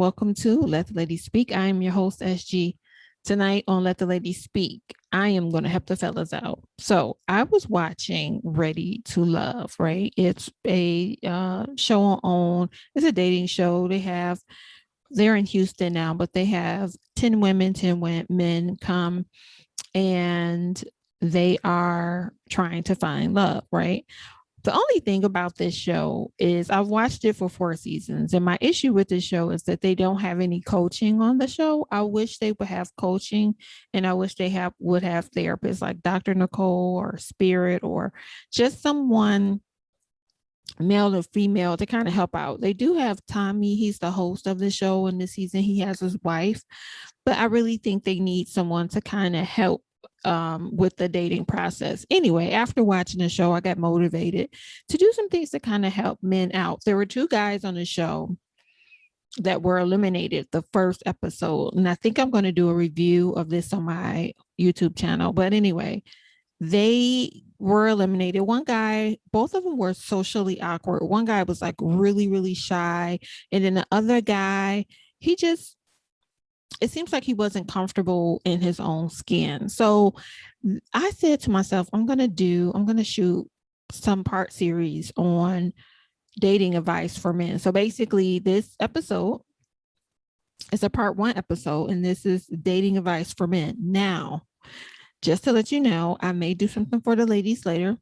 welcome to Let the Ladies Speak. I am your host, SG. Tonight on Let the Ladies Speak, I am going to help the fellas out. So I was watching Ready to Love, right? It's a show on, it's a dating show. They're in Houston now, but they have 10 women, 10 men come and they are trying to find love, right? The only thing about this show is I've watched it for 4 seasons, and my issue with this show is that they don't have any coaching on the show. I wish they would have coaching, and I wish would have therapists like Dr. Nicole or Spirit or just someone, male or female, to kind of help out. They do have Tommy. He's the host of the show, and this season he has his wife, but I really think they need someone to kind of help with the dating process. Anyway, after watching the show, I got motivated to do some things to kind of help men out. There were 2 guys on the show that were eliminated the first episode, and I think I'm going to do a review of this on my YouTube channel. But anyway, they were eliminated. One guy, both of them were socially awkward. One guy was like really, really shy, and then the other guy, it seems like he wasn't comfortable in his own skin. So I said to myself, I'm going to shoot some part series on dating advice for men. So basically this episode is a part 1 episode, and this is dating advice for men. Now, just to let you know, I may do something for the ladies later.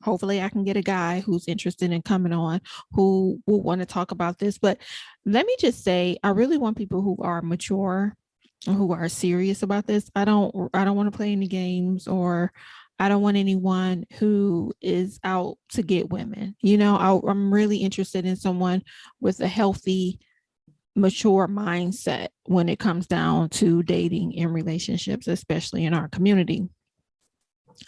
Hopefully I can get a guy who's interested in coming on who will want to talk about this. But let me just say, I really want people who are mature and who are serious about this. I don't want to play any games, or I don't want anyone who is out to get women. I'm really interested in someone with a healthy, mature mindset when it comes down to dating and relationships, especially in our community.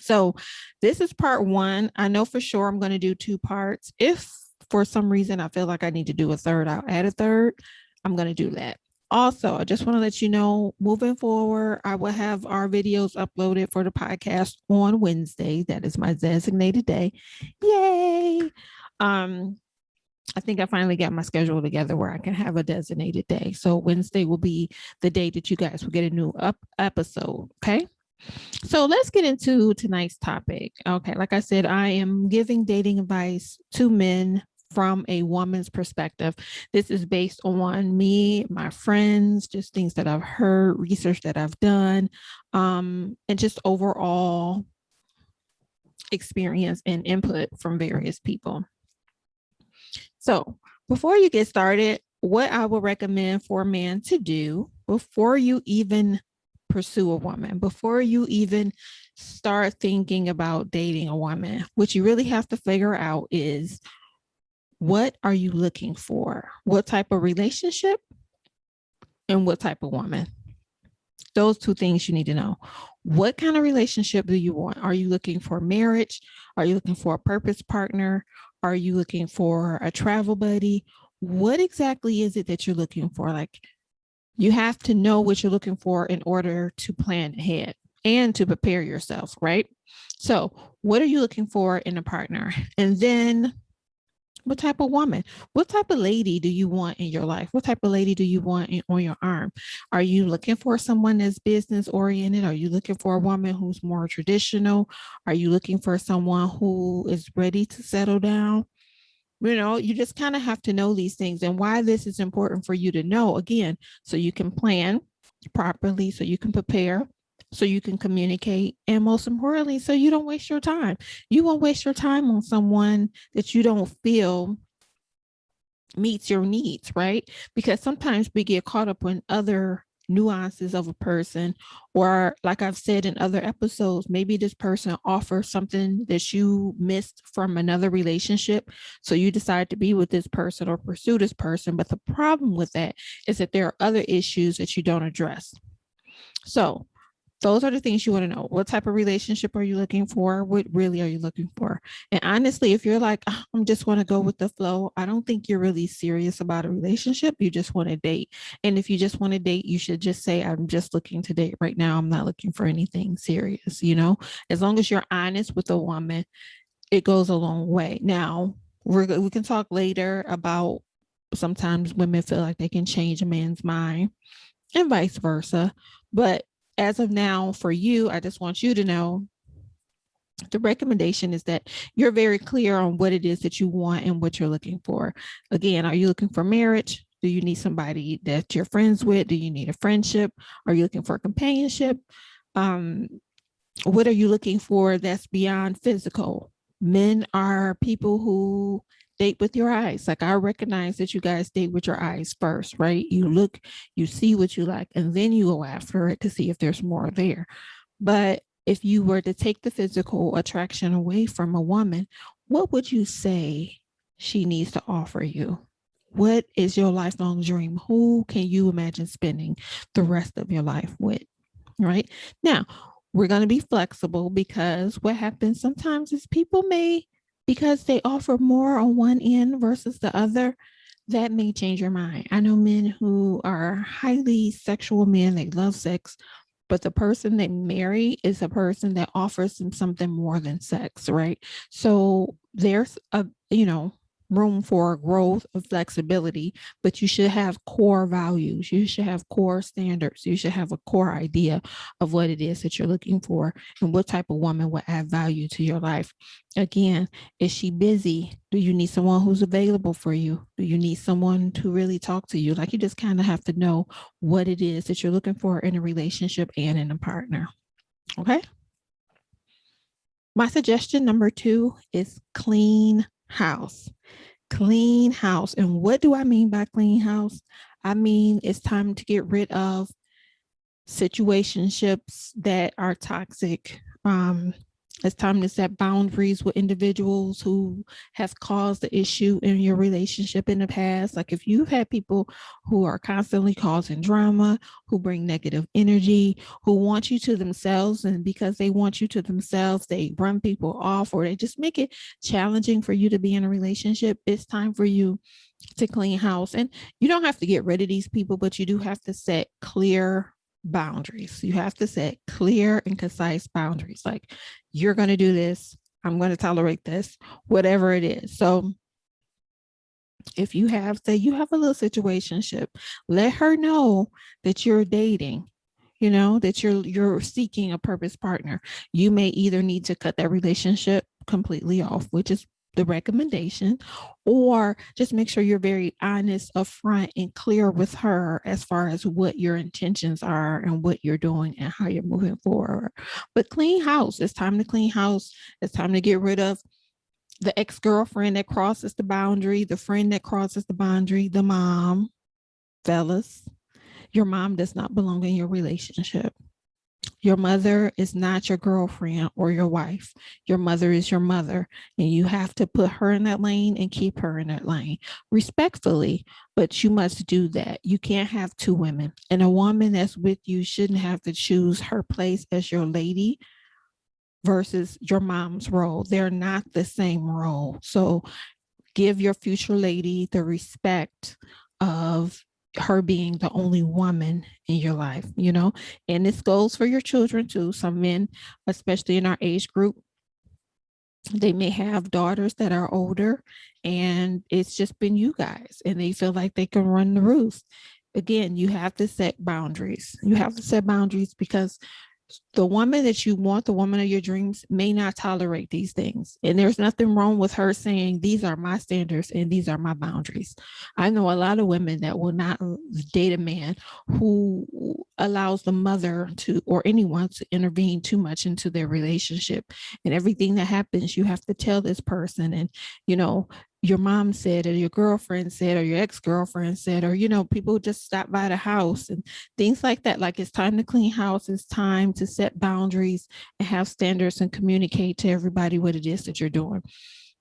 So this is part 1. I know for sure I'm going to do 2 parts. If for some reason I feel like I need to do a third, I'll add a third. I'm going to do that. Also, I just want to let you know, moving forward, I will have our videos uploaded for the podcast on Wednesday. That is my designated day. Yay. I think I finally got my schedule together where I can have a designated day. So Wednesday will be the day that you guys will get a new episode. Okay. So let's get into tonight's topic. Okay, like I said, I am giving dating advice to men from a woman's perspective. This is based on me, my friends, just things that I've heard, research that I've done, and just overall experience and input from various people. So before you get started, what I would recommend for a man to do before you even pursue a woman, before you even start thinking about dating a woman, what you really have to figure out is, what are you looking for? What type of relationship and what type of woman? Those 2 things you need to know. What kind of relationship do you want? Are you looking for marriage? Are you looking for a purpose partner? Are you looking for a travel buddy? What exactly is it that you're looking for? Like, you have to know what you're looking for in order to plan ahead and to prepare yourself, right? So what are you looking for in a partner? And then what type of woman, what type of lady do you want in your life? What type of lady do you want on your arm? Are you looking for someone that's business oriented? Are you looking for a woman who's more traditional? Are you looking for someone who is ready to settle down? You just kind of have to know these things, and why this is important for you to know, again, so you can plan properly, so you can prepare, so you can communicate, and most importantly, so you don't waste your time. You won't waste your time on someone that you don't feel meets your needs, right? Because sometimes we get caught up in other nuances of a person, or like I've said in other episodes, maybe this person offers something that you missed from another relationship, so you decide to be with this person or pursue this person. But the problem with that is that there are other issues that you don't address. So those are the things you want to know. What type of relationship are you looking for? What really are you looking for? And honestly, if you're like, I'm just want to go with the flow, I don't think you're really serious about a relationship. You just want to date. And if you just want to date, you should just say, I'm just looking to date right now. I'm not looking for anything serious. As long as you're honest with a woman, it goes a long way. Now, we can talk later about Sometimes women feel like they can change a man's mind and vice versa. But as of now, for you, I just want you to know the recommendation is that you're very clear on what it is that you want and what you're looking for. Again, are you looking for marriage? Do you need somebody that you're friends with? Do you need a friendship? Are you looking for companionship? Um, what are you looking for that's beyond physical? Men are people who date with your eyes. Like, I recognize that you guys date with your eyes first, right? You look, you see what you like, and then you go after it to see if there's more there. But if you were to take the physical attraction away from a woman, what would you say she needs to offer you? What is your lifelong dream? Who can you imagine spending the rest of your life with? Right now, we're going to be flexible, because what happens sometimes is people may, because they offer more on one end versus the other, that may change your mind. I know men who are highly sexual men, they love sex, but the person they marry is a person that offers them something more than sex, right? So there's a, room for growth of flexibility, but you should have core values. You should have core standards. You should have a core idea of what it is that you're looking for and what type of woman will add value to your life. Again, is she busy? Do you need someone who's available for you? Do you need someone to really talk to you? Like, you just kind of have to know what it is that you're looking for in a relationship and in a partner. Okay. My suggestion number 2 is clean house. Clean house. And what do I mean by clean house? I mean, it's time to get rid of situationships that are toxic. It's time to set boundaries with individuals who have caused the issue in your relationship in the past. Like, if you've had people who are constantly causing drama, who bring negative energy, who want you to themselves, and because they want you to themselves, they run people off, or they just make it challenging for you to be in a relationship, it's time for you to clean house. And you don't have to get rid of these people, but you do have to set clear boundaries. You have to set clear and concise boundaries. Like, you're going to do this, I'm going to tolerate this, whatever it is. So if you have, say you have a little situationship, let her know that you're dating, that you're seeking a purpose partner. You may either need to cut that relationship completely off, which is the recommendation, or just make sure you're very honest, upfront, and clear with her as far as what your intentions are and what you're doing and how you're moving forward. But clean house. It's time to clean house. It's time to get rid of the ex-girlfriend that crosses the boundary, the friend that crosses the boundary, the mom. Fellas, your mom does not belong in your relationship. Your mother is not your girlfriend or your wife. Your mother is your mother, and you have to put her in that lane and keep her in that lane respectfully, but you must do that. You can't have two women, and a woman that's with you shouldn't have to choose her place as your lady versus your mom's role. They're not the same role. So give your future lady the respect of her being the only woman in your life, and this goes for your children too. Some men, especially in our age group, they may have daughters that are older, and it's just been you guys, and they feel like they can run the roost. Again, you have to set boundaries. You have to set boundaries, because the woman that you want, the woman of your dreams, may not tolerate these things. And there's nothing wrong with her saying, these are my standards and these are my boundaries. I know a lot of women that will not date a man who allows the mother to, or anyone, to intervene too much into their relationship. And everything that happens, you have to tell this person. And, your mom said, or your girlfriend said, or your ex-girlfriend said, or, people just stop by the house and things like that. Like, it's time to clean house. It's time to set boundaries and have standards and communicate to everybody what it is that you're doing.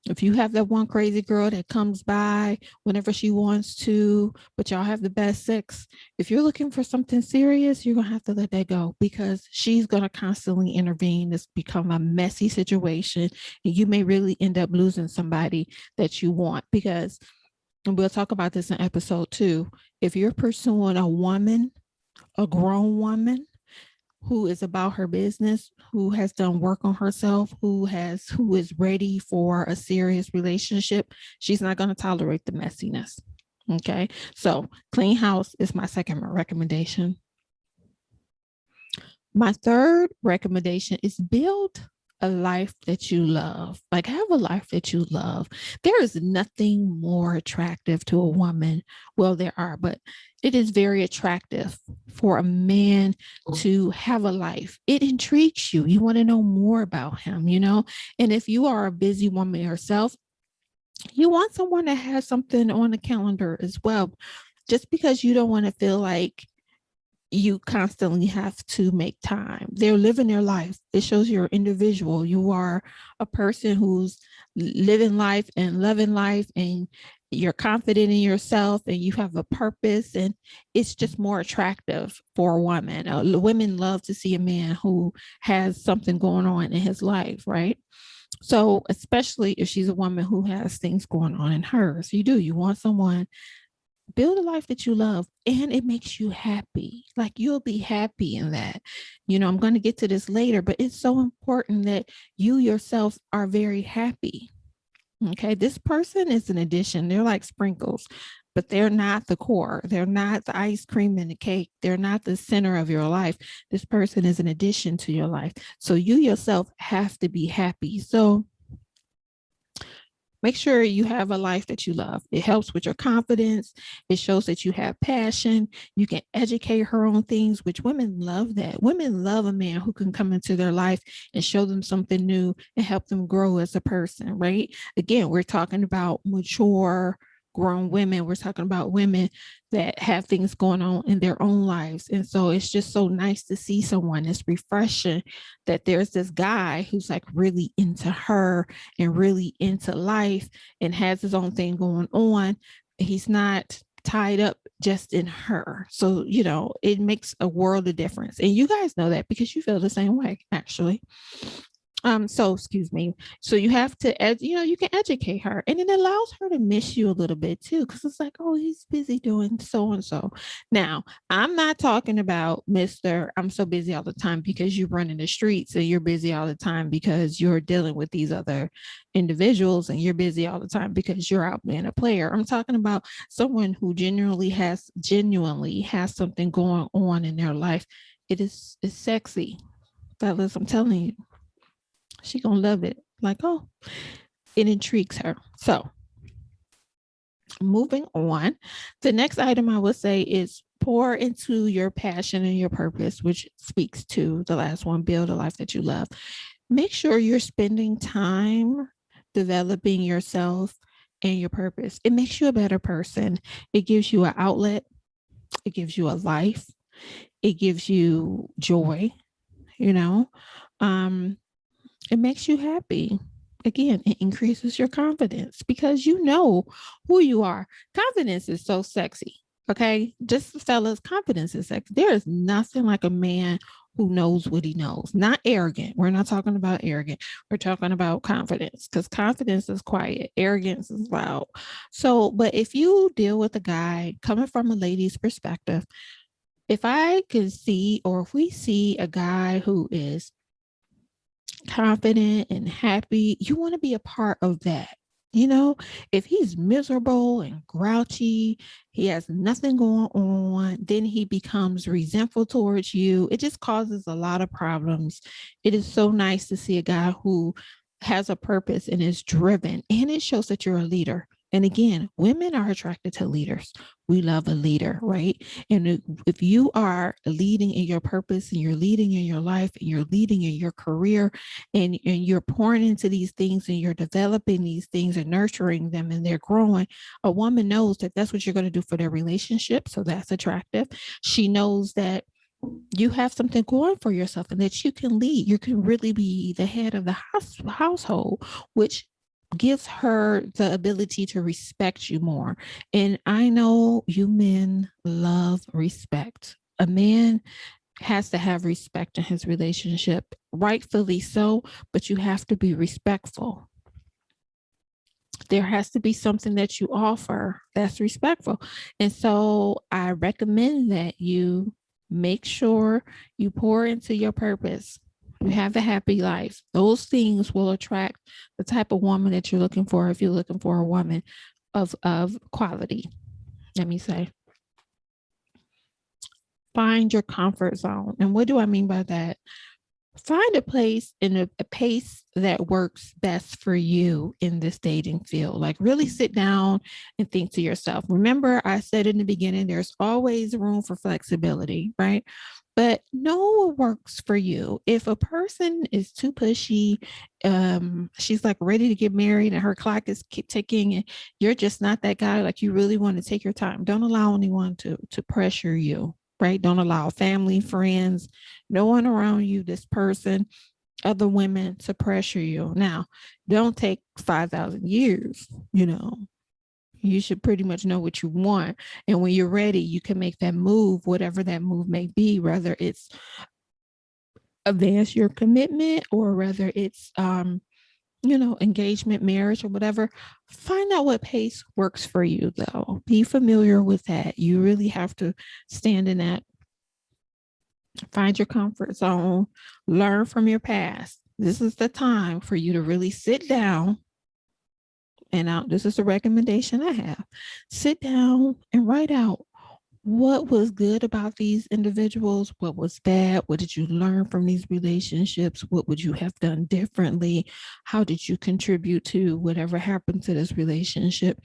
If you have that one crazy girl that comes by whenever she wants to, but y'all have the best sex, if you're looking for something serious, you're going to have to let that go, because she's going to constantly intervene. It's become a messy situation, and you may really end up losing somebody that you want, because, and we'll talk about this in episode 2, if you're pursuing a woman, a grown woman, who is about her business, who has done work on herself, who is ready for a serious relationship, she's not going to tolerate the messiness. Okay. So clean house is my second recommendation. My third recommendation is build a life that you love. Like, have a life that you love. There is nothing more attractive to a woman. Well, there are, but it is very attractive for a man to have a life. It intrigues you. You want to know more about him, you know? And if you are a busy woman yourself, you want someone that has something on the calendar as well. Just because you don't want to feel like you constantly have to make time. They're living their life. It shows you're individual. You are a person who's living life and loving life, and you're confident in yourself, and you have a purpose, and it's just more attractive for a woman. Women love to see a man who has something going on in his life, right? So, especially if she's a woman who has things going on in hers, you want someone. Build a life that you love, and it makes you happy. Like, you'll be happy in that. I'm going to get to this later, but it's so important that you yourself are very happy. Okay. This person is an addition. They're like sprinkles, but they're not the core. They're not the ice cream and the cake. They're not the center of your life. This person is an addition to your life. So you yourself have to be happy. So make sure you have a life that you love. It helps with your confidence. It shows that you have passion. You can educate her on things, which women love that. Women love a man who can come into their life and show them something new and help them grow as a person, right? Again, we're talking about mature, grown women. We're talking about women that have things going on in their own lives. And so it's just so nice to see someone. It's refreshing that there's this guy who's like really into her and really into life and has his own thing going on. He's not tied up just in her. So, it makes a world of difference. And you guys know that because you feel the same way, actually. So excuse me. So you have to, you can educate her, and it allows her to miss you a little bit too, because it's like, oh, he's busy doing so and so. Now, I'm not talking about Mr. I'm so busy all the time because you run in the streets, and you're busy all the time because you're dealing with these other individuals, and you're busy all the time because you're out being a player. I'm talking about someone who genuinely has something going on in their life. It's sexy, fellas. I'm telling you, she gonna love it. Like, oh, it intrigues her. So moving on, the next item I would say is pour into your passion and your purpose, which speaks to the last one, build a life that you love. Make sure you're spending time developing yourself and your purpose. It makes you a better person. It gives you an outlet. It gives you a life. It gives you joy, you know. Um, It makes you happy. Again, it increases your confidence because you know who you are. Confidence is so sexy. Okay. Just fellas, confidence is sexy. There is nothing like a man who knows what he knows. Not arrogant. We're not talking about arrogant. We're talking about confidence, because confidence is quiet, arrogance is loud. So, but if you deal with a guy coming from a lady's perspective, if I can see, or if we see a guy who is confident and happy, you want to be a part of that. If he's miserable and grouchy, he has nothing going on, then he becomes resentful towards you. It just causes a lot of problems. It is so nice to see a guy who has a purpose and is driven, and it shows that you're a leader. And again, women are attracted to leaders. We love a leader, right? And if you are leading in your purpose, and you're leading in your life, and you're leading in your career, and you're pouring into these things, and you're developing these things and nurturing them, and they're growing, a woman knows that that's what you're going to do for their relationship. So that's attractive. She knows that you have something going for yourself, and that you can lead. You can really be the head of the household, which gives her the ability to respect you more. And I know you men love respect. A man has to have respect in his relationship, rightfully so, but you have to be respectful. There has to be something that you offer that's respectful. And so I recommend that you make sure you pour into your purpose. You have a happy life. Those things will attract the type of woman that you're looking for, if you're looking for a woman of quality. let me say, find your comfort zone. And what do I mean by that? Find a place in a pace that works best for you in this dating field. Like really sit down and think to yourself. Remember, I said in the beginning, there's always room for flexibility, right? But know what works for you. If a person is too pushy, she's like ready to get married and her clock is keep ticking, and you're just not that guy. Like you really want to take your time. Don't allow anyone to pressure you, right? Don't allow family, friends, no one around you, this person, other women to pressure you. Now, don't take 5,000 years, you should pretty much know what you want. And when you're ready, you can make that move, whatever that move may be, whether it's advance your commitment or whether it's, engagement, marriage, or whatever. Find out what pace works for you, though. Be familiar with that. You really have to stand in that. Find your comfort zone, learn from your past. This is the time for you to really sit down. And this is a recommendation I have. Sit down and write out what was good about these individuals, what was bad, what did you learn from these relationships, what would you have done differently, how did you contribute to whatever happened to this relationship.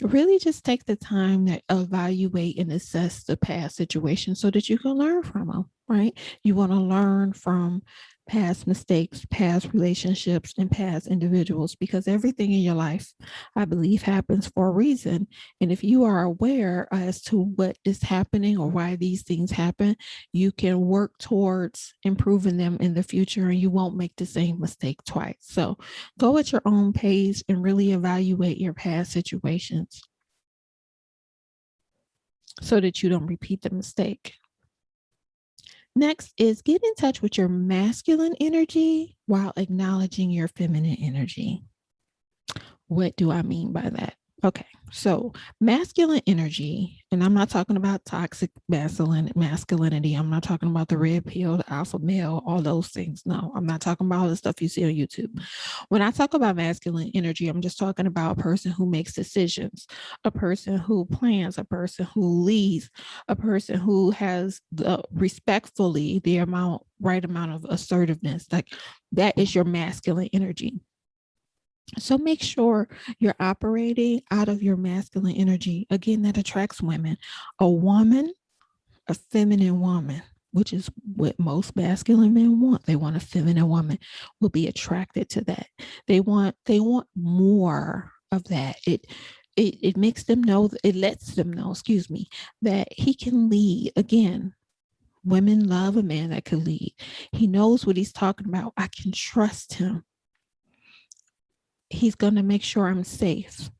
Really just take the time to evaluate and assess the past situation so that you can learn from them, right? You want to learn from past mistakes, past relationships, and past individuals, because everything in your life, I believe, happens for a reason. And if you are aware as to what is happening or why these things happen, you can work towards improving them in the future and you won't make the same mistake twice. So go at your own pace and really evaluate your past situations so that you don't repeat the mistake. Next is get in touch with your masculine energy while acknowledging your feminine energy. What do I mean by that? Okay, so masculine energy, and I'm not talking about toxic masculinity. I'm not talking about the red pill, the alpha male, all those things. No, I'm not talking about all the stuff you see on YouTube. When I talk about masculine energy, I'm just talking about a person who makes decisions, a person who plans, a person who leads, a person who has the respectfully the right amount of assertiveness. Like that is your masculine energy. So make sure you're operating out of your masculine energy. Again, that attracts women. A woman, a feminine woman, which is what most masculine men want. They want a feminine woman, will be attracted to that. They want more of that. It makes them know, it lets them know, that he can lead. Again, women love a man that can lead. He knows what he's talking about. I can trust him. He's going to make sure I'm safe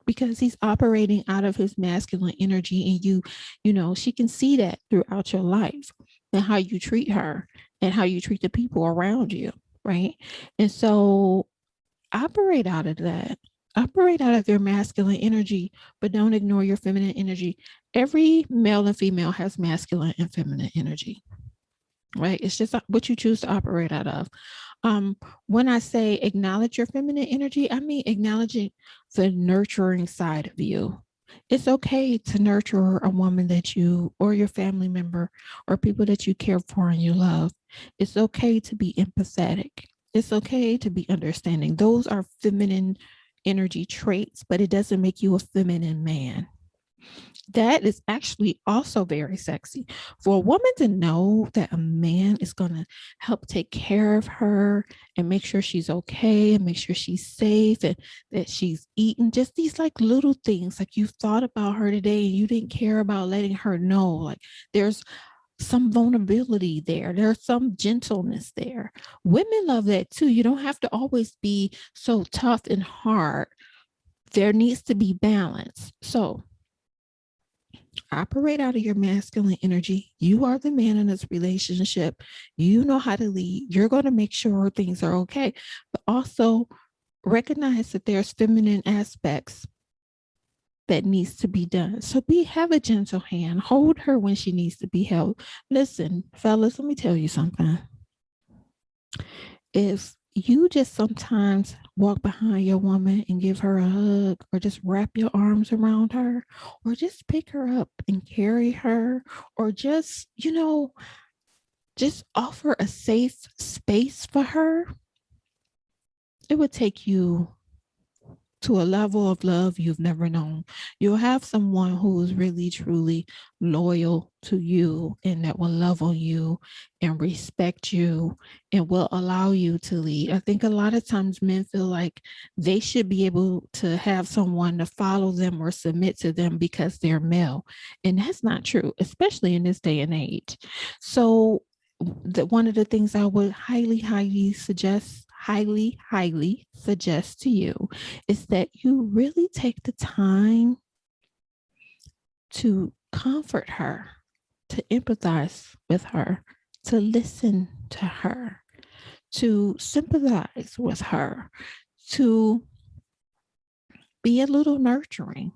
because he's operating out of his masculine energy. And she can see that throughout your life and how you treat her and how you treat the people around you, right? And so operate out of that. Operate out of your masculine energy, but don't ignore your feminine energy. Every male and female has masculine and feminine energy, right? It's just what you choose to operate out of. When I say acknowledge your feminine energy, I mean acknowledging the nurturing side of you. It's okay to nurture a woman that you or your family member or people that you care for and you love. It's okay to be empathetic. It's okay to be understanding. Those are feminine energy traits, but it doesn't make you a feminine man. That is actually also very sexy for a woman to know that a man is going to help take care of her and make sure she's okay and make sure she's safe and that she's eating. Just these like little things, like you thought about her today and you didn't care about letting her know. Like there's some vulnerability there. There's some gentleness there. Women love that too. You don't have to always be so tough and hard. There needs to be balance. So operate out of your masculine energy. You are the man in this relationship. You know how to lead. You're going to make sure things are okay, but also recognize that there's feminine aspects that needs to be done. So have a gentle hand. Hold her when she needs to be held. Listen, fellas, let me tell you something. If you just sometimes walk behind your woman and give her a hug, or just wrap your arms around her, or just pick her up and carry her, or just, just offer a safe space for her, it would take you to a level of love you've never known. You'll have someone who is really, truly loyal to you and that will love on you and respect you and will allow you to lead. I think a lot of times men feel like they should be able to have someone to follow them or submit to them because they're male. And that's not true, especially in this day and age. So, one of the things I would highly suggest to you is that you really take the time to comfort her, to empathize with her, to listen to her, to sympathize with her, to be a little nurturing.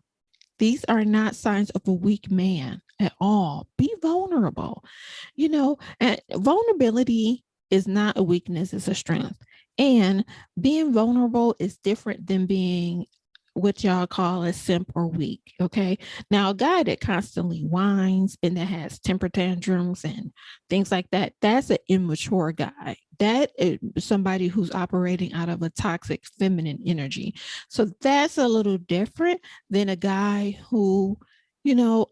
These are not signs of a weak man at all. Be vulnerable. And vulnerability is not a weakness, it's a strength. And being vulnerable is different than being what y'all call a simp or weak. Okay. Now, a guy that constantly whines and that has temper tantrums and things like that, that's an immature guy. That is somebody who's operating out of a toxic feminine energy. So that's a little different than a guy who,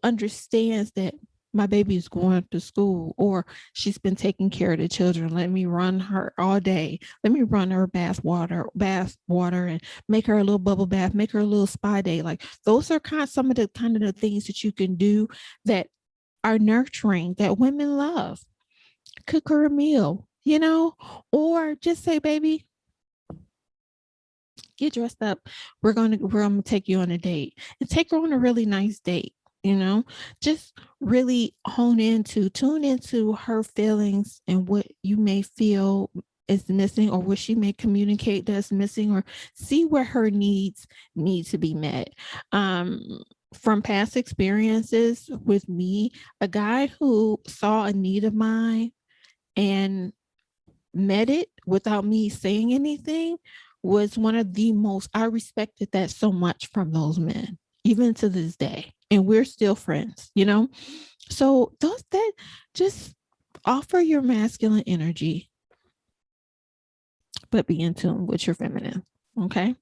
understands that my baby is going to school, or she's been taking care of the children. Let me run her all day. Let me run her bath water and make her a little bubble bath, make her a little spa day. Like those are some of the things that you can do that are nurturing, that women love. Cook her a meal, or just say, baby, get dressed up. We're gonna take you on a date, and take her on a really nice date. Just really tune into her feelings and what you may feel is missing, or what she may communicate that's missing, or see where her needs need to be met. From past experiences with me, a guy who saw a need of mine and met it without me saying anything was one of the most, I respected that so much from those men, even to this day. And we're still friends. So those that just offer your masculine energy, but be in tune with your feminine. Okay.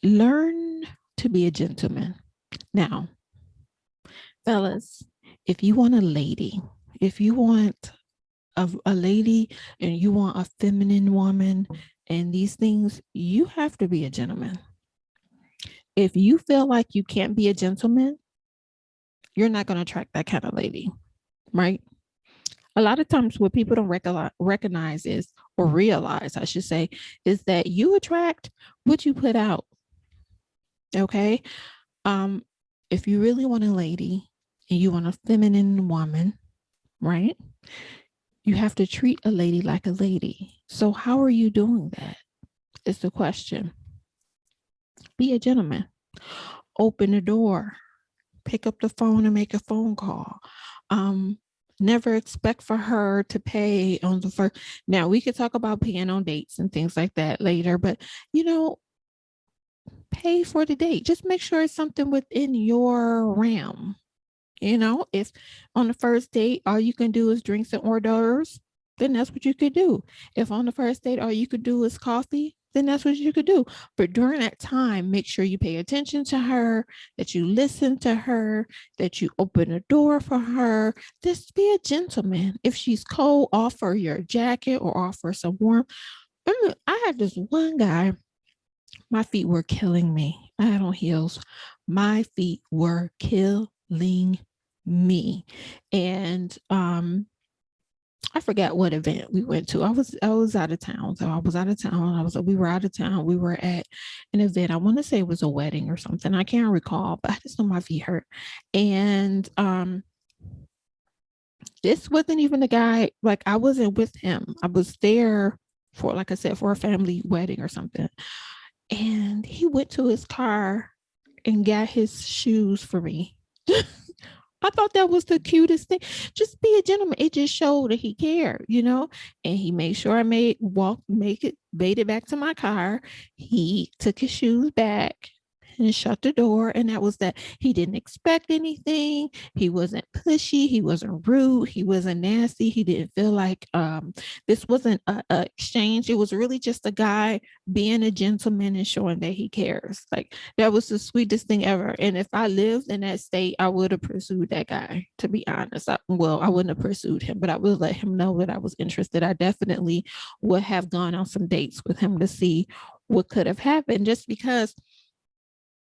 Learn to be a gentleman. Now, fellas, if you want a lady, if you want a lady and you want a feminine woman and these things, you have to be a gentleman. If you feel like you can't be a gentleman, you're not going to attract that kind of lady, right? A lot of times what people don't recognize is, or realize, I should say, is that you attract what you put out. Okay. Um, if you really want a lady and you want a feminine woman, right? You have to treat a lady like a lady. So how are you doing that? Is the question. Be a gentleman. Open the door. Pick up the phone and make a phone call. Never expect for her to pay on the first. Now we could talk about paying on dates and things like that later, but pay for the date. Just make sure it's something within your realm. If on the first date all you can do is drinks and hors d'oeuvres, then that's what you could do. If on the first date all you could do is coffee, then that's what you could do. But during that time, make sure you pay attention to her, that you listen to her, that you open the door for her. Just be a gentleman. If she's cold, offer your jacket or offer some warmth. I had this one guy, my feet were killing me. I had on heels. My feet were killing me. And I forgot what event we went to. I was out of town. So I was out of town. We were out of town. We were at an event. I want to say it was a wedding or something. I can't recall, but I just know my feet hurt. And this wasn't even the guy, like I wasn't with him. I was there for, like I said, for a family wedding or something. And he went to his car and got his shoes for me. I thought that was the cutest thing. Just be a gentleman. It just showed that he cared, And he made sure I made it back to my car. He took his shoes back and shut the door. And that was that. He didn't expect anything. He wasn't pushy. He wasn't rude. He wasn't nasty. He didn't feel like this wasn't a exchange. It was really just a guy being a gentleman and showing that he cares. Like that was the sweetest thing ever. And if I lived in that state, I would have pursued that guy, to be honest. I wouldn't have pursued him, but I would let him know that I was interested. I definitely would have gone on some dates with him to see what could have happened, just because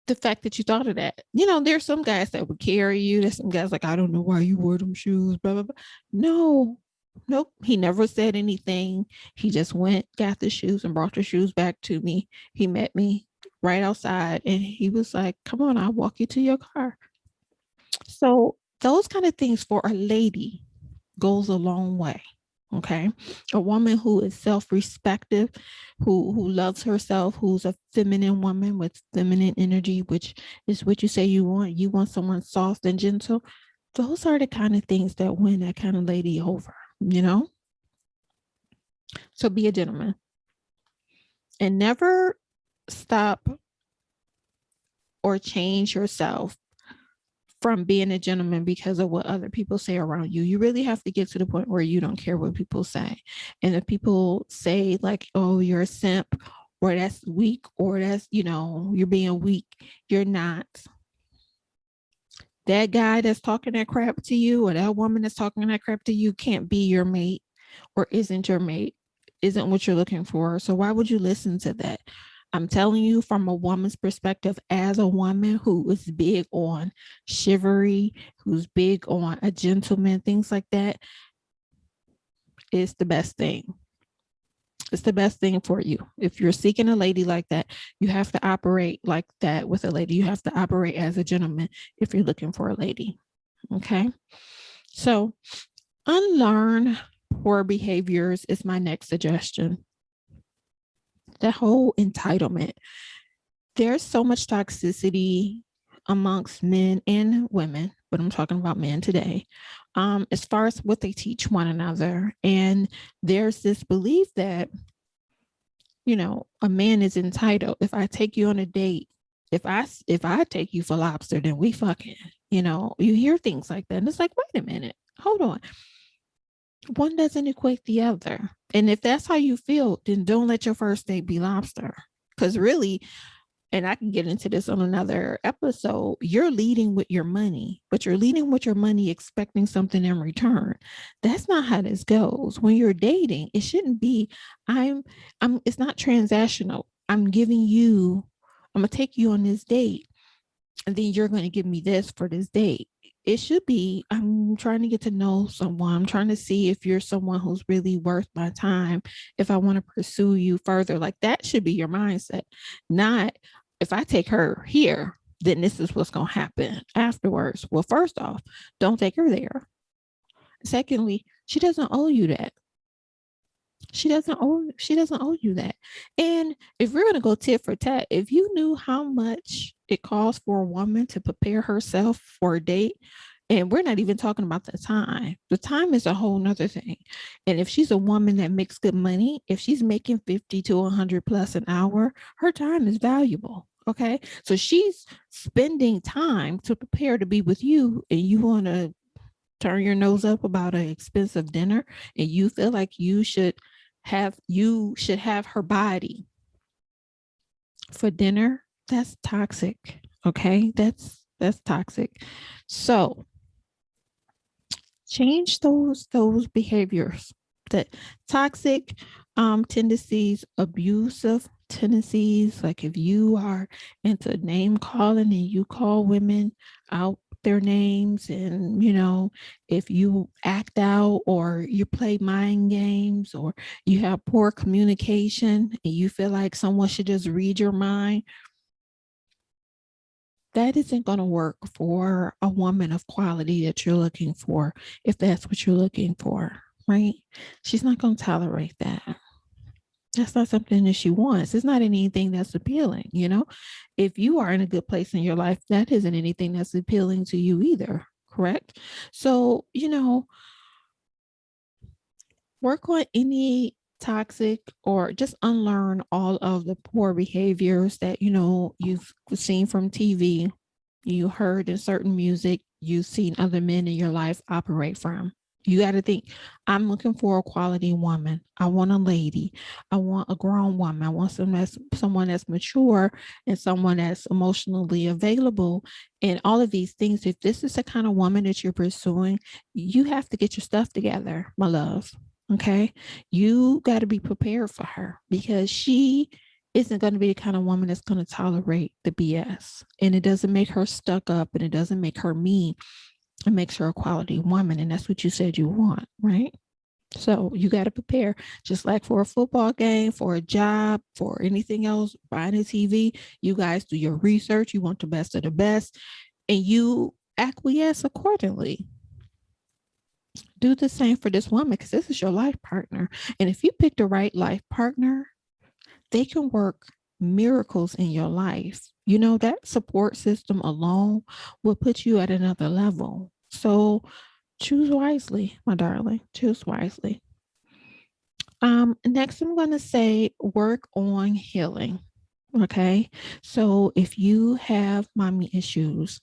the fact that you thought of that. There's some guys that would carry you. There's some guys like, I don't know why you wore them shoes, blah, blah, blah. No, nope. He never said anything. He just went, got the shoes and brought the shoes back to me. He met me right outside and he was like, come on, I'll walk you to your car. So those kind of things for a lady goes a long way. Okay. A woman who is self-respective, who loves herself, who's a feminine woman with feminine energy, which is what you say you want. You want someone soft and gentle. Those are the kind of things that win that kind of lady over, So be a gentleman and never stop or change yourself from being a gentleman because of what other people say around you. You really have to get to the point where you don't care what people say. And if people say like, oh, you're a simp, or that's weak, or that's, you're being weak, you're not. That guy that's talking that crap to you, or that woman that's talking that crap to you, can't be your mate, or isn't your mate, isn't what you're looking for. So why would you listen to that? I'm telling you from a woman's perspective, as a woman who is big on chivalry, who's big on a gentleman, things like that, it's the best thing. It's the best thing for you. If you're seeking a lady like that, you have to operate like that with a lady. You have to operate as a gentleman if you're looking for a lady. Okay. So unlearn poor behaviors is my next suggestion. That whole entitlement. There's so much toxicity amongst men and women, but I'm talking about men today, as far as what they teach one another. And there's this belief that, a man is entitled. If I take you on a date, if I take you for lobster, then we fucking, you hear things like that. And it's like, wait a minute, hold on. One doesn't equate the other. And if that's how you feel, then don't let your first date be lobster. Because really, and I can get into this on another episode, you're leading with your money, but you're leading with your money expecting something in return. That's not how this goes. When you're dating, it shouldn't be, it's not transactional. I'm going to take you on this date, and then you're going to give me this for this date. It should be, I'm trying to get to know someone. I'm trying to see if you're someone who's really worth my time, if I want to pursue you further. Like that should be your mindset, not if I take her here, then this is what's going to happen afterwards. Well, first off, don't take her there. Secondly, she doesn't owe you that. She doesn't owe you that. And if we're going to go tit for tat, if you knew how much it costs for a woman to prepare herself for a date, and we're not even talking about the time is a whole nother thing. And if she's a woman that makes good money, if she's making 50 to 100 plus an hour, her time is valuable. Okay. So she's spending time to prepare to be with you, and you want to turn your nose up about an expensive dinner, and you feel like you should have her body for dinner. That's toxic. Okay. That's toxic. So change those behaviors, that toxic tendencies, abusive tendencies. Like if you are into name calling and you call women out their names, and if you act out or you play mind games, or you have poor communication and you feel like someone should just read your mind, that isn't going to work for a woman of quality that you're looking for. If that's what you're looking for, right? She's not going to tolerate that. That's not something that she wants. It's not anything that's appealing. If you are in a good place in your life, that isn't anything that's appealing to you either. correct? So, work on any toxic or just unlearn all of the poor behaviors that you've seen from TV, you heard in certain music, you've seen other men in your life operate from. You got to think, I'm looking for a quality woman. I want a lady. I want a grown woman. I want someone that's mature and someone that's emotionally available and all of these things. If this is the kind of woman that you're pursuing, you have to get your stuff together, my love. Okay. You got to be prepared for her because she isn't going to be the kind of woman that's going to tolerate the BS. And it doesn't make her stuck up and it doesn't make her mean. It makes her a quality woman. And that's what you said you want, right? So you got to prepare, just like for a football game, for a job, for anything else, buying a TV. You guys do your research. You want the best of the best and you acquiesce accordingly. Do the same for this woman because this is your life partner. And if you pick the right life partner, they can work miracles in your life. That support system alone will put you at another level. So choose wisely, my darling. Choose wisely. Next, I'm going to say work on healing. Okay. So if you have mommy issues,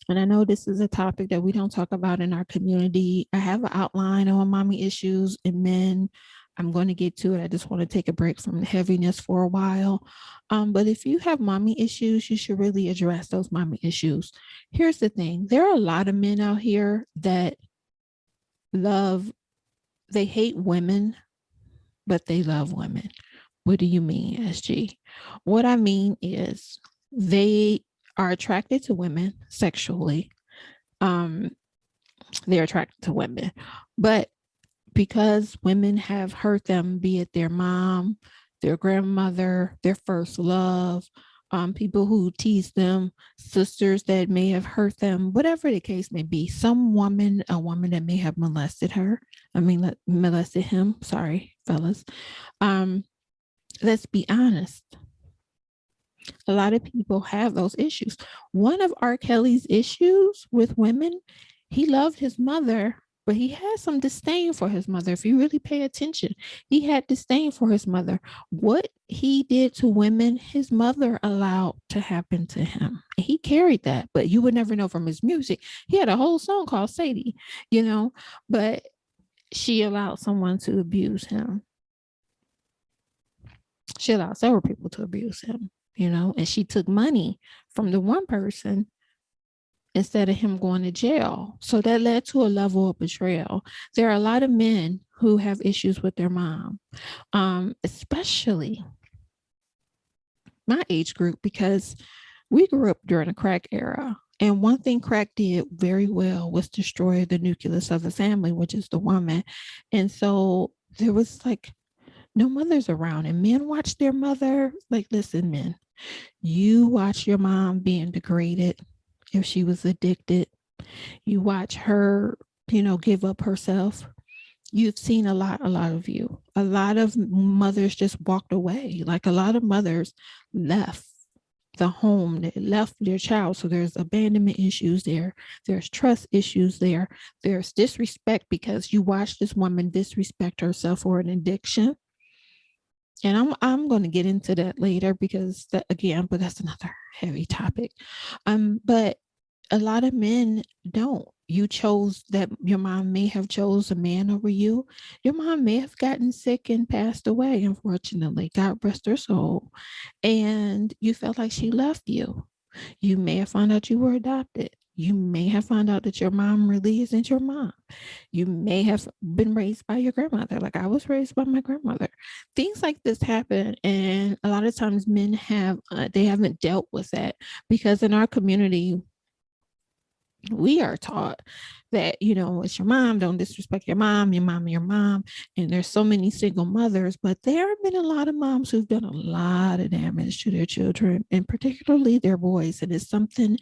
and I know this is a topic that we don't talk about in our community. I have an outline on mommy issues and men. I'm going to get to it. I just want to take a break from the heaviness for a while. But if you have mommy issues, you should really address those mommy issues. Here's the thing. There are a lot of men out here that they hate women, but they love women. What do you mean, SG? What I mean is they are attracted to women sexually. Um, they're attracted to women, but because women have hurt them, be it their mom, their grandmother, their first love, people who tease them, sisters that may have hurt them, whatever the case may be, a woman that may have molested her, molested him, sorry, fellas. Let's be honest. A lot of people have those issues. One of R. Kelly's issues with women, he loved his mother, but he had some disdain for his mother. If you really pay attention, he had disdain for his mother. What he did to women, his mother allowed to happen to him. He carried that, but you would never know from his music. He had a whole song called Sadie, but she allowed someone to abuse him. She allowed several people to abuse him, and she took money from the one person instead of him going to jail. So that led to a level of betrayal. There are a lot of men who have issues with their mom, especially my age group, because we grew up during a crack era. And one thing crack did very well was destroy the nucleus of the family, which is the woman. And so there was like no mothers around, and men watch their mother. Like, listen, men, you watch your mom being degraded if she was addicted. You watch her, give up herself. You've seen a lot of you. A lot of mothers just walked away. Like a lot of mothers left the home, they left their child. So there's abandonment issues there. There's trust issues there. There's disrespect because you watch this woman disrespect herself for an addiction. And I'm going to get into that later because but that's another heavy topic. But a lot of men don't. You chose that your mom may have chose a man over you. Your mom may have gotten sick and passed away, unfortunately. God rest her soul. And you felt like she left you. You may have found out you were adopted. You may have found out that your mom really isn't your mom. You may have been raised by your grandmother, like I was raised by my grandmother. Things like this happen, and a lot of times men they haven't dealt with that because in our community, we are taught that, it's your mom, don't disrespect your mom, your mom, your mom. And there's so many single mothers, but there have been a lot of moms who've done a lot of damage to their children and particularly their boys. And it's something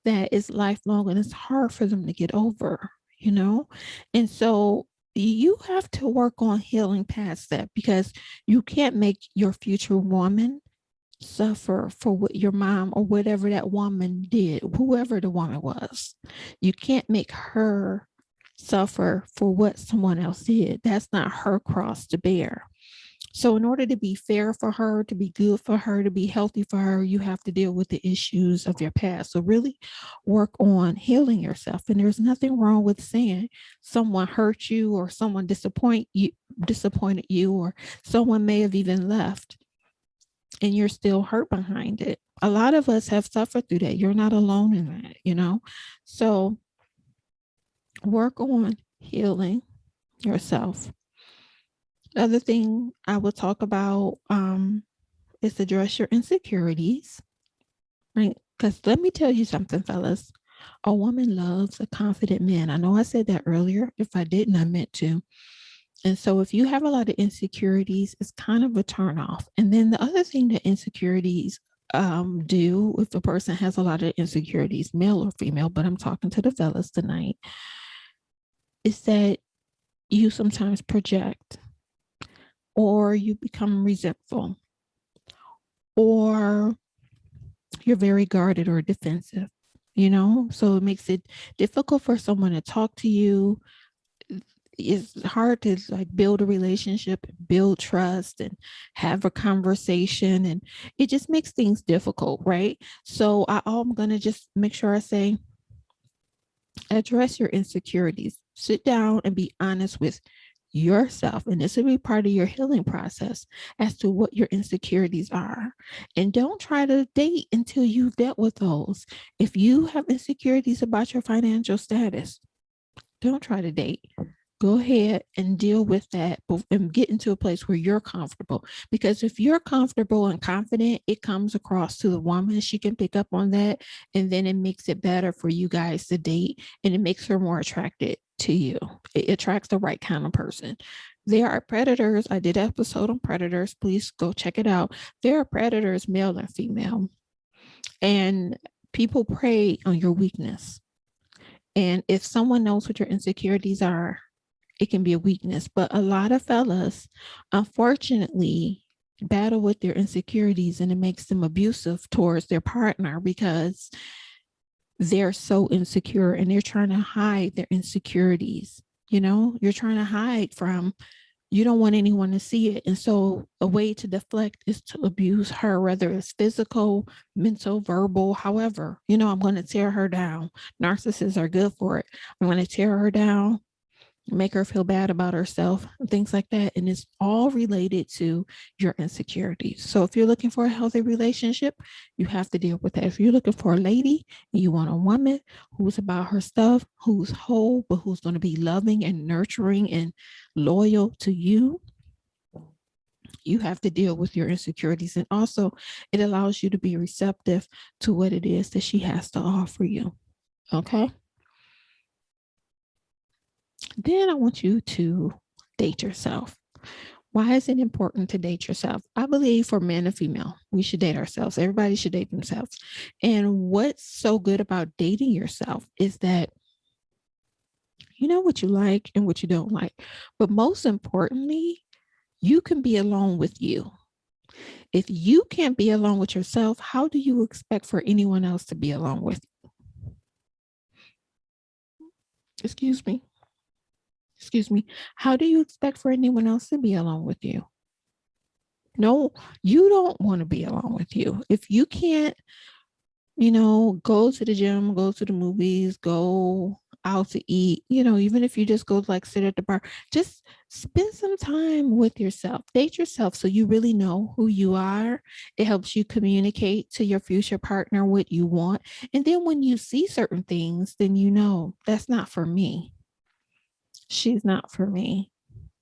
that is lifelong and it's hard for them to get over, And so you have to work on healing past that because you can't make your future woman suffer for what your mom or whatever that woman did, whoever the woman was. You can't make her suffer for what someone else did. That's not her cross to bear. So, in order to be fair for her, to be good for her, to be healthy for her, you have to deal with the issues of your past. So, really work on healing yourself. And there's nothing wrong with saying someone hurt you or someone disappointed you, or someone may have even left and you're still hurt behind it. A lot of us have suffered through that. You're not alone in that. So, work on healing yourself. The other thing I will talk about is address your insecurities, right? Because let me tell you something, fellas. A woman loves a confident man. I know I said that earlier. If I didn't, I meant to. And so if you have a lot of insecurities, it's kind of a turnoff. And then the other thing that insecurities do, if a person has a lot of insecurities, male or female, but I'm talking to the fellas tonight, is that you sometimes project, or you become resentful, or you're very guarded or defensive. So it makes it difficult for someone to talk to you. It's hard to like build a relationship, build trust, and have a conversation, and it just makes things difficult, right? So I'm gonna just make sure I say, address your insecurities. Sit down and be honest with yourself. And this will be part of your healing process as to what your insecurities are. And don't try to date until you've dealt with those. If you have insecurities about your financial status, don't try to date. Go ahead and deal with that and get into a place where you're comfortable. Because if you're comfortable and confident, it comes across to the woman. She can pick up on that. And then it makes it better for you guys to date, and it makes her more attracted to you. It attracts the right kind of person. There are predators. I did an episode on predators. Please go check it out. There are predators, male and female. And people prey on your weakness. And if someone knows what your insecurities are, it can be a weakness. But a lot of fellas, unfortunately, battle with their insecurities, and it makes them abusive towards their partner because they're so insecure and they're trying to hide their insecurities. You're trying to hide from, you don't want anyone to see it. And so a way to deflect is to abuse her, whether it's physical, mental, verbal, however. I'm going to tear her down. Narcissists are good for it. I'm going to tear her down, make her feel bad about herself, and things like that. And it's all related to your insecurities. So if you're looking for a healthy relationship, you have to deal with that. If you're looking for a lady and you want a woman who's about her stuff, who's whole, but who's going to be loving and nurturing and loyal to you, you have to deal with your insecurities. And also, it allows you to be receptive to what it is that she has to offer you. Okay? Then I want you to date yourself. Why is it important to date yourself? I believe for men and female, we should date ourselves. Everybody should date themselves. And what's so good about dating yourself is that you know what you like and what you don't like. But most importantly, you can be alone with you. If you can't be alone with yourself, how do you expect for anyone else to be alone with you? Excuse me. How do you expect for anyone else to be alone with you? No, you don't want to be alone with you. If you can't, go to the gym, go to the movies, go out to eat, even if you just go like sit at the bar, just spend some time with yourself, date yourself so you really know who you are. It helps you communicate to your future partner what you want. And then when you see certain things, then that's not for me. She's not for me.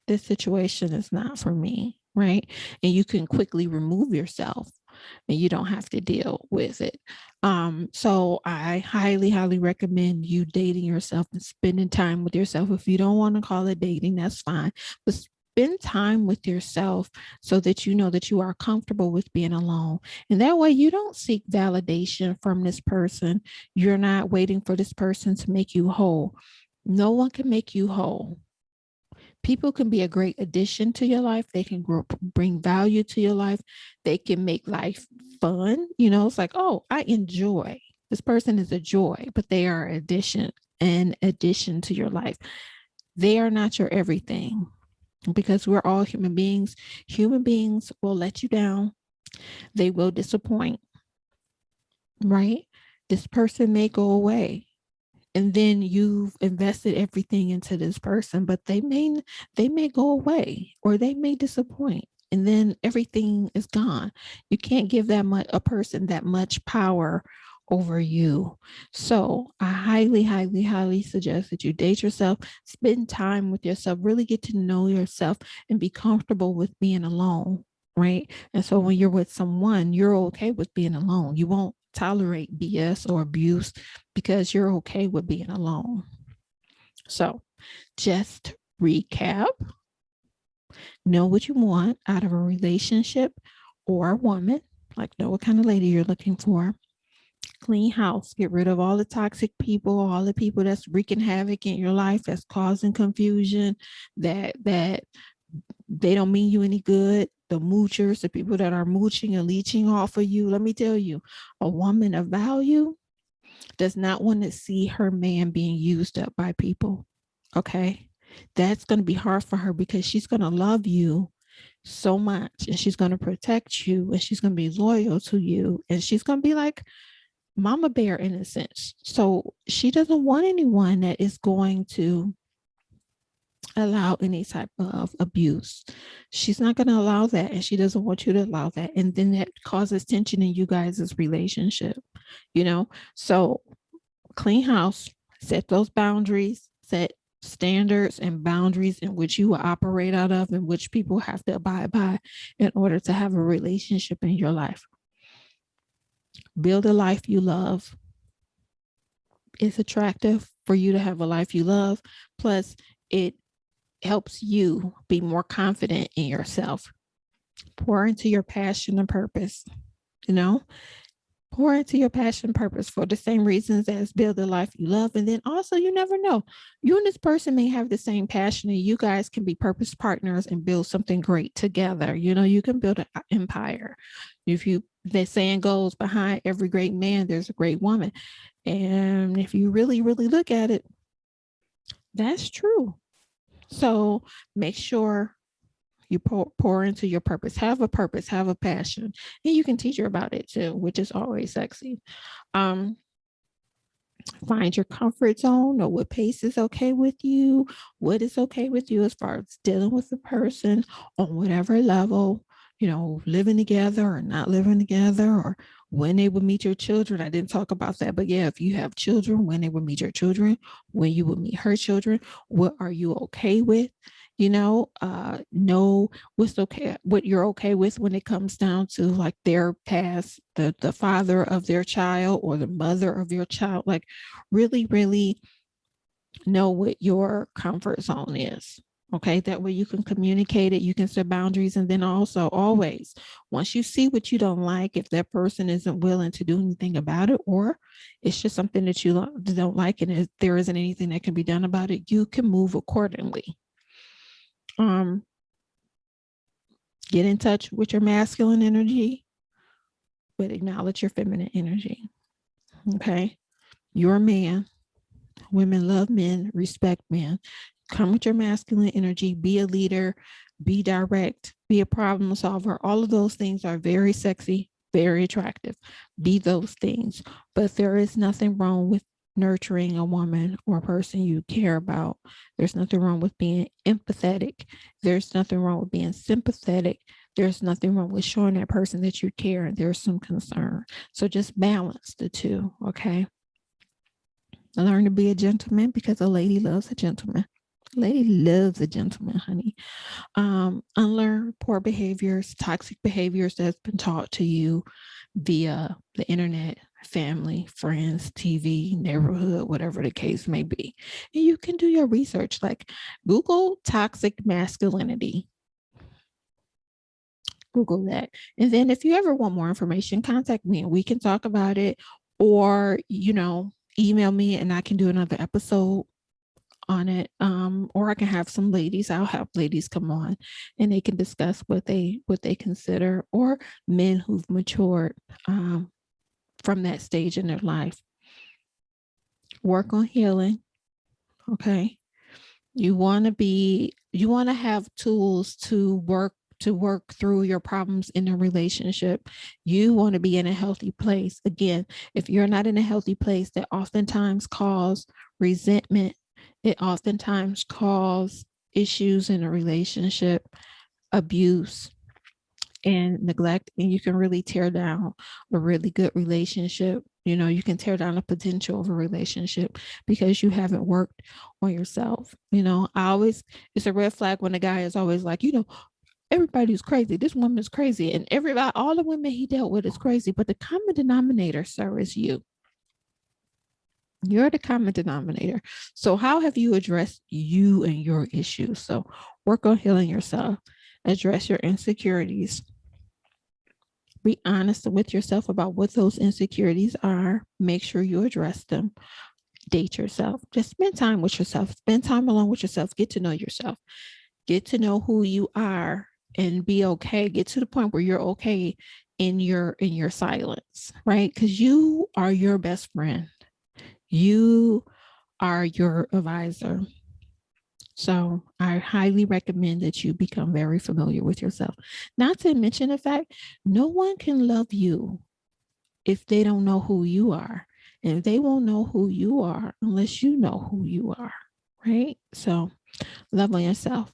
This situation is not for me, right? And you can quickly remove yourself and you don't have to deal with it. So I highly, highly recommend you dating yourself and spending time with yourself. If you don't want to call it dating, that's fine. But spend time with yourself so that you know that you are comfortable with being alone. And that way you don't seek validation from this person. You're not waiting for this person to make you whole. No one can make you whole. People can be a great addition to your life. They can bring value to your life. They can make life fun. You know, it's like, oh, I enjoy. This person is a joy, but they are an addition to your life. They are not your everything because we're all human beings. Human beings will let you down. They will disappoint, right? This person may go away and then you've invested everything into this person, but they may go away or they may disappoint and then everything is gone. You can't give that much a person that much power over you. So I highly, highly, highly suggest that you date yourself, spend time with yourself, really get to know yourself and be comfortable with being alone. Right. And so when you're with someone, you're okay with being alone. You won't tolerate BS or abuse because you're okay with being alone. So just recap, know what you want out of a relationship or a woman, like know what kind of lady you're looking for. Clean house, get rid of all the toxic people, all the people that's wreaking havoc in your life, that's causing confusion, that they don't mean you any good. The moochers, the people that are mooching and leeching off of you. Let me tell you, a woman of value does not want to see her man being used up by people. Okay. That's going to be hard for her because she's going to love you so much and she's going to protect you and she's going to be loyal to you and she's going to be like mama bear in a sense. So she doesn't want anyone that is going to allow any type of abuse. She's not going to allow that and she doesn't want you to allow that. And then that causes tension in you guys' relationship, you know? So clean house, set those boundaries, set standards and boundaries in which you will operate out of and which people have to abide by in order to have a relationship in your life. Build a life you love. It's attractive for you to have a life you love. Plus, it helps you be more confident in yourself. Pour into your passion and purpose, you know? Pour into your passion and purpose for the same reasons as build the life you love. And then also, you never know. You and this person may have the same passion and you guys can be purpose partners and build something great together. You know, you can build an empire. If you, the saying goes, behind every great man, there's a great woman. And if you really, really look at it, that's true. So make sure you pour into your purpose, have a passion, and you can teach her about it too, which is always sexy. Um, Find your comfort zone, know what pace is okay with you, what is okay with you as far as dealing with the person on whatever level, you know, living together or not living together, or when they would meet your children. I didn't talk about that, but yeah, if you have children, when they would meet your children, when you would meet her children, what are you okay with? You know what's okay, what you're okay with when it comes down to like their past, the father of their child or the mother of your child. Like really, really know what your comfort zone is. Okay, that way you can communicate it, you can set boundaries, and then also always, once you see what you don't like, if that person isn't willing to do anything about it, or it's just something that you don't like, and if there isn't anything that can be done about it, you can move accordingly. Get in touch with your masculine energy, but acknowledge your feminine energy. Okay, you're a man. Women love men, respect men. Come with your masculine energy, be a leader, be direct, be a problem solver. All of those things are very sexy, very attractive. Be those things. But there is nothing wrong with nurturing a woman or a person you care about. There's nothing wrong with being empathetic. There's nothing wrong with being sympathetic. There's nothing wrong with showing that person that you care and there's some concern. So just balance the two, okay? Learn to be a gentleman because a lady loves a gentleman. A lady loves a gentleman, honey. Unlearn poor behaviors, toxic behaviors that's been taught to you via the internet, family, friends, TV, neighborhood, whatever the case may be. And you can do your research, like Google toxic masculinity. Google that. And then if you ever want more information, contact me and we can talk about it, or, email me and I can do another episode on it. Or I can have some ladies, I'll have ladies come on and they can discuss what they consider, or men who've matured from that stage in their life. Work on healing. Okay. You want to have tools to work through your problems in a relationship. You want to be in a healthy place. Again, if you're not in a healthy place, that oftentimes cause resentment. It oftentimes cause issues in a relationship, abuse and neglect, and you can really tear down a really good relationship. You can tear down the potential of a relationship because you haven't worked on yourself. It's a red flag when a guy is always like, everybody's crazy, this woman's crazy, and all the women he dealt with is crazy, but the common denominator, sir, is you. You're the common denominator. So how have you addressed you and your issues? So work on healing yourself, address your insecurities. Be honest with yourself about what those insecurities are. Make sure you address them. Date yourself. Just spend time with yourself. Spend time alone with yourself. Get to know yourself. Get to know who you are and be okay. Get to the point where you're okay in your silence, right? Because you are your best friend. You are your advisor. So I highly recommend that you become very familiar with yourself. Not to mention the fact, no one can love you if they don't know who you are. And they won't know who you are unless you know who you are, right? So love on yourself.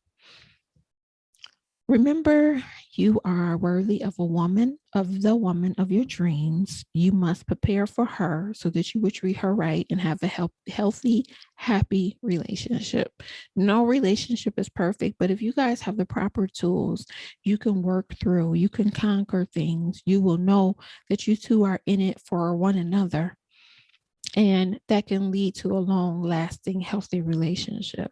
Remember, you are worthy of the woman of your dreams. You must prepare for her so that you will treat her right and have a healthy, happy relationship. No relationship is perfect, but if you guys have the proper tools, you can work through, you can conquer things. You will know that you two are in it for one another. And that can lead to a long lasting, healthy relationship.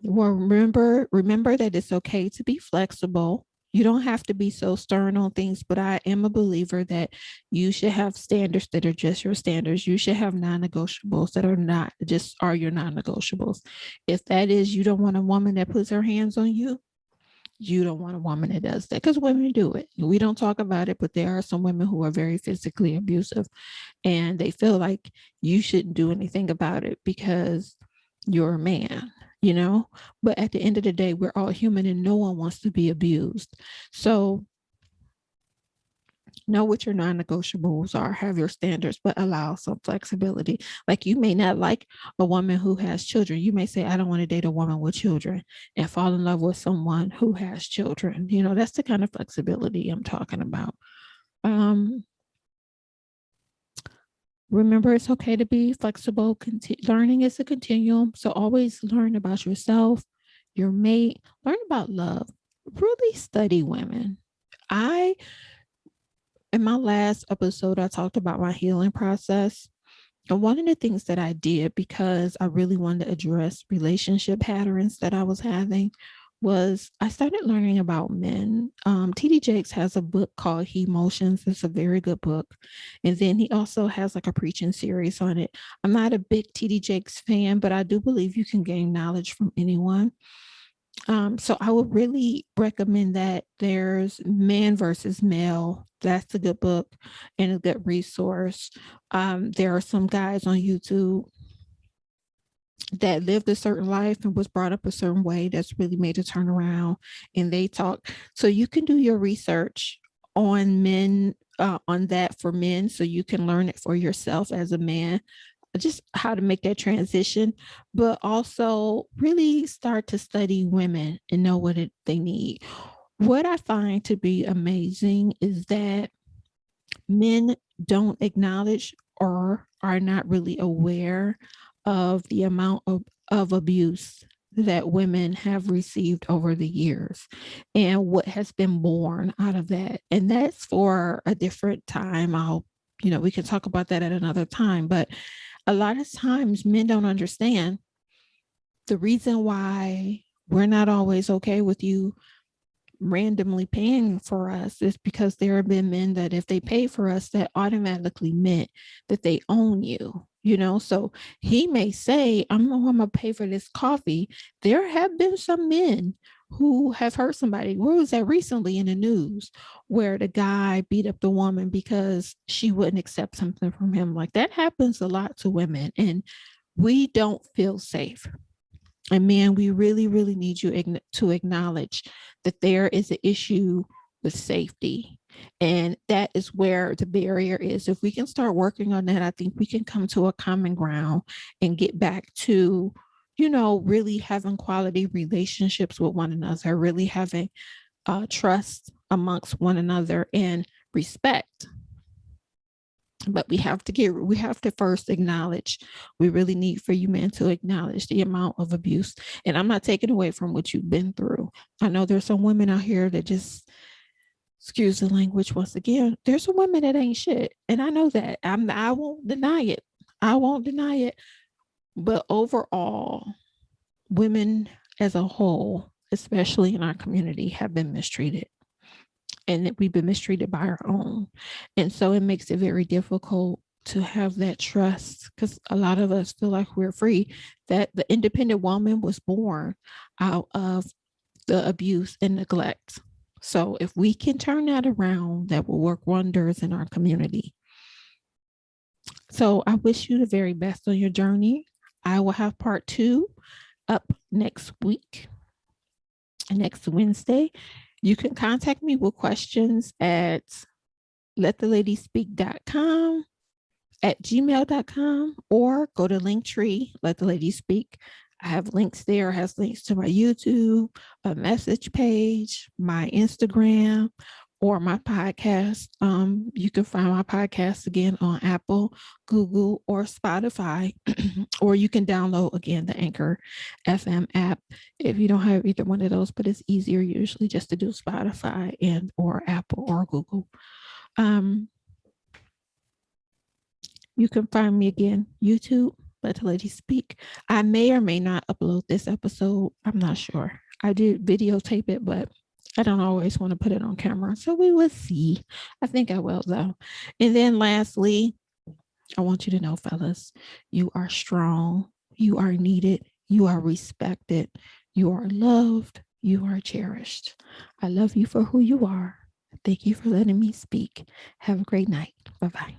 Well, remember that it's okay to be flexible. You don't have to be so stern on things, but I am a believer that you should have standards that are just your standards. You should have non-negotiables that are your non-negotiables. If that is, you don't want a woman that puts her hands on you, you don't want a woman that does that, because women do it. We don't talk about it, but there are some women who are very physically abusive and they feel like you shouldn't do anything about it because you're a man, but at the end of the day, we're all human and no one wants to be abused. So know what your non-negotiables are, have your standards, but allow some flexibility. Like, you may not like a woman who has children. You may say, I don't want to date a woman with children, and fall in love with someone who has children. That's the kind of flexibility I'm talking about. Remember, it's okay to be flexible. Learning is a continuum. So always learn about yourself, your mate, learn about love. Really study women. In my last episode, I talked about my healing process. And one of the things that I did, because I really wanted to address relationship patterns that I was having, was I started learning about men. TD Jakes has a book called He Motions. It's a very good book. And then he also has like a preaching series on it. I'm not a big TD Jakes fan, but I do believe you can gain knowledge from anyone. So I would really recommend that. There's Man versus Male. That's a good book and a good resource. There are some guys on YouTube that lived a certain life and was brought up a certain way that's really made a turnaround, and they talk. So you can do your research on men, on that for men, so you can learn it for yourself as a man, just how to make that transition, but also really start to study women and know what they need. What I find to be amazing is that men don't acknowledge or are not really aware of the amount of abuse that women have received over the years and what has been born out of that. And that's for a different time. We can talk about that at another time, but a lot of times men don't understand the reason why we're not always okay with you randomly paying for us is because there have been men that if they pay for us, that automatically meant that they own you. So he may say, I'm going to pay for this coffee. There have been some men who have hurt somebody. Where was that recently in the news where the guy beat up the woman because she wouldn't accept something from him? Like that happens a lot to women, and we don't feel safe. And man, we really, really need you to acknowledge that there is an issue with safety. And that is where the barrier is. If we can start working on that, I think we can come to a common ground and get back to, really having quality relationships with one another, really having trust amongst one another and respect. But we have to first acknowledge, we really need for you men to acknowledge the amount of abuse. And I'm not taking away from what you've been through. I know there's some women out here that just, excuse the language once again, there's some women that ain't shit. And I know that. I won't deny it. I won't deny it. But overall, women as a whole, especially in our community, have been mistreated. And that we've been mistreated by our own. And so it makes it very difficult to have that trust, because a lot of us feel like we're free, that the independent woman was born out of the abuse and neglect. So if we can turn that around, that will work wonders in our community. So I wish you the very best on your journey. I will have part 2 up next week, next Wednesday. You can contact me with questions at lettheladyspeak.com, at gmail.com, or go to Linktree, Let the Lady Speak. I have links there. It has links to my YouTube, a message page, my Instagram, or my podcast. You can find my podcast again on Apple, Google, or Spotify, or you can download again the Anchor FM app if you don't have either one of those, but it's easier usually just to do Spotify and or Apple or Google. You can find me again, YouTube, Let the Lady Speak. I may or may not upload this episode. I'm not sure. I did videotape it, but I don't always want to put it on camera. So we will see. I think I will, though. And then lastly, I want you to know, fellas, you are strong. You are needed. You are respected. You are loved. You are cherished. I love you for who you are. Thank you for letting me speak. Have a great night. Bye-bye.